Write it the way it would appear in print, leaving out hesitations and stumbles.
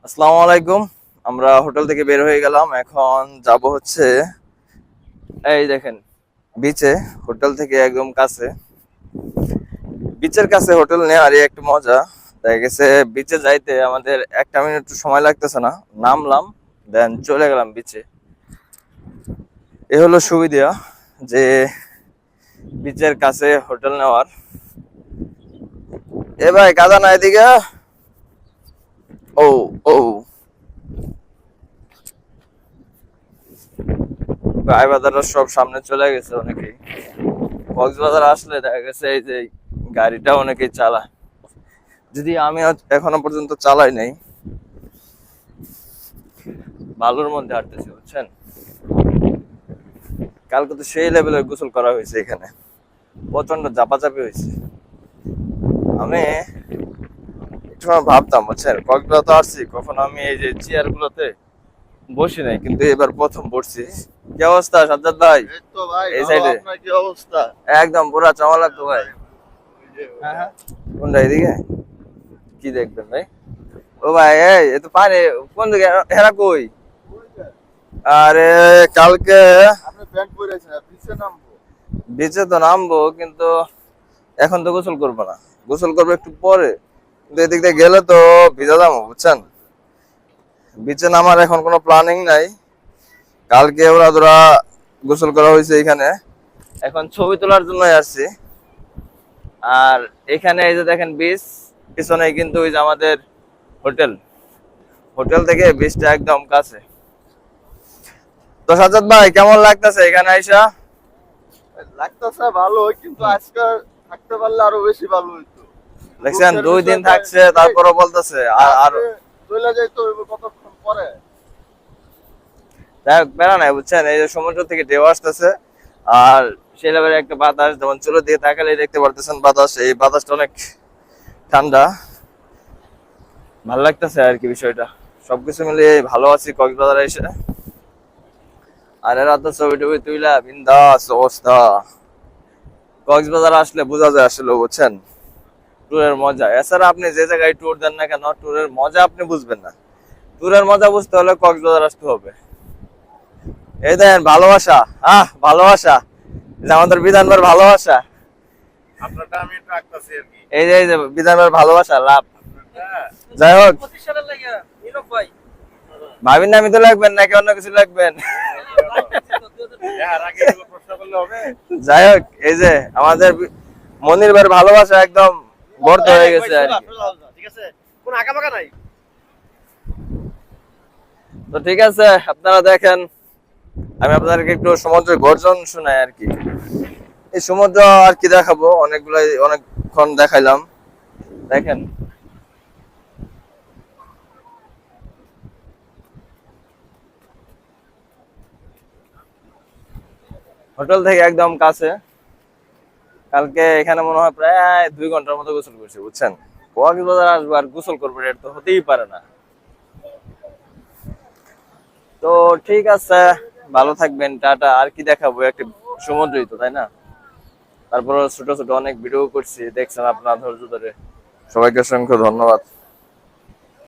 আসসালামু আলাইকুম। আমরা হোটেল থেকে বের হয়ে গেলাম, এখন যাব হচ্ছে এই দেখেন বিচে। হোটেল থেকে একদম কাছে, বিচের কাছে হোটেল নেওয়ারই একটু মজা। দেখা গেছে বিচে যাইতে আমাদের একটা মিনিট সময় লাগতেছে না, নামলাম দেন চলে গেলাম বিচে। এ হলো সুবিধা যে বিচের কাছে হোটেল নেওয়ার। এ ভাই কাদা না এদিকে। ও ও গাইবাজারের সব সামনে চলে গেছে অনেকেই। কক্সবাজার আসলে দেখা গেছে এই যে গাড়িটা অনেকেই চালায়, যদি আমি এখনো পর্যন্ত চালাই নাই। বালুর মধ্যে হাঁটতেছি বুঝছেন, কালকে তো সেই লেভেলের গোসল করা হয়েছে, এখানে প্রচন্ড চাপাচাপি হয়েছে। আমি একটু সময় ভাবতাম বুঝছেন, কক্সবাজার তো আসছি, কখনো আমি এই যে চেয়ার গুলোতে বসি নাই, কিন্তু এবার প্রথম বসছি। কি অবস্থা সাজ্জাদ ভাই? এই তো ভাই এই ভালো, সাইডে আপনার কি অবস্থা? একদম পুরা জমা লাগতো ভাই। হ্যাঁ হ্যাঁ, কোনটা এদিকে? কি দেখবেন ভাই? ও ভাই এই এ তো পানি কোন দিকে, হেরা কই? আরে কালকে আপনি প্যান্ট পরে আছেন, পিছে নামবো। বিচে তো নামবো, কিন্তু এখন তো গোসল করবো না, গোসল করবো একটু পরে। কিন্তু এদিক দিয়ে গেলে তো ভিজা যাবো বুঝছেন। বিচে নামার এখন কোনো প্ল্যানিং নাই। কালকে ওরা ধরা গোসল করা হয়েছে এখানে, এখন ছবি তোলার জন্য আসছি। আর এখানে এই যে দেখেন বিচ, পিছনে কিন্তু ওই যে আমাদের হোটেল, হোটেল থেকে বিচটা একদম কাছে। তো সাজ্জাদ ভাই কেমন লাগতেছে এখানে আইসা? লাগতেছে ভালো, কিন্তু আজকে থাকতে পারলে আরো বেশি ভালো হইতো। দেখছেন রুমের 2 দিন বিষয়টা থাকছে, তারপরও বলতেছে আর আজকে চলে যাইতো কতক্ষণ পরে। যাই হোক, বেড়া নাই বুঝছেন, এই যে সমুদ্র থেকে ঢেউ আসতেছে আর সেই লেভেলের একটা বাতাস, যেমন চুলো দিয়ে তাকালে দেখতে পারতেছেন বাতাস, এই বাতাসটা অনেক ঠান্ডা, ভালো লাগতেছে আর কি বিষয়টা। সবকিছু মিলিয়ে ভালো আছি কক্সবাজারে এসে। আর এরা তো ছবি টবি তুইলা বিন্দাস অবস্থা। কক্সবাজার আসলে বোঝা যায় আসলে বুঝছেন ট্যুরের মজা। এছাড়া আপনি যে জায়গায় ট্যুর দেন না কেন, ট্যুরের মজা আপনি বুঝবেন না। ট্যুরের মজা বুঝতে হলে কক্সবাজার আসতে হবে। এই দেখেন ভালোবাসা, ভালোবাসা, যে আমাদের বিধান ভাইয়ের ভালোবাসা। আপনারটা আমি একটু আঁকতাছি আর কি। এই যে বিধান ভাইয়ের ভালোবাসা লাভ। যাই হোক, ভাবির নামই তো লাগবেন নাকি অন্য কিছু লাগবেন? এর আগে এগুলো প্রশ্ন করলে হবে? যাই হোক, এই যে আমাদের মনির ভাইয়ের ভালোবাসা একদম বর্ত হয়ে গেছে আর কি। ঠিক আছে, কোনো আঁকাবাঁকা নাই। তো ঠিক আছে, আপনারা দেখেন, আমি আপনাদেরকে একটু সমুদ্রের গর্জন শোনাই আর কি। এই সমুদ্র আর কি দেখাবো, অনেকক্ষণ দেখাইলাম। দেখেন হোটেল থেকে একদম কাছে। কালকে এখানে মনে হয় প্রায় 2 ঘন্টার মতো গোসল করছি বুঝছেন। কক্সবাজার আসবো আর গোসল করবো, এটা তো হতেই পারে না। তো ঠিক আছে, ভালো থাকবেন, টাটা। আর কি দেখাবো, একটা সমুদ্রই তো তাই না। তারপর ছোট ছোট অনেক ভিডিও করছি, দেখছেন আপনার ধৈর্য ধরে। সবাইকে অসংখ্য ধন্যবাদ।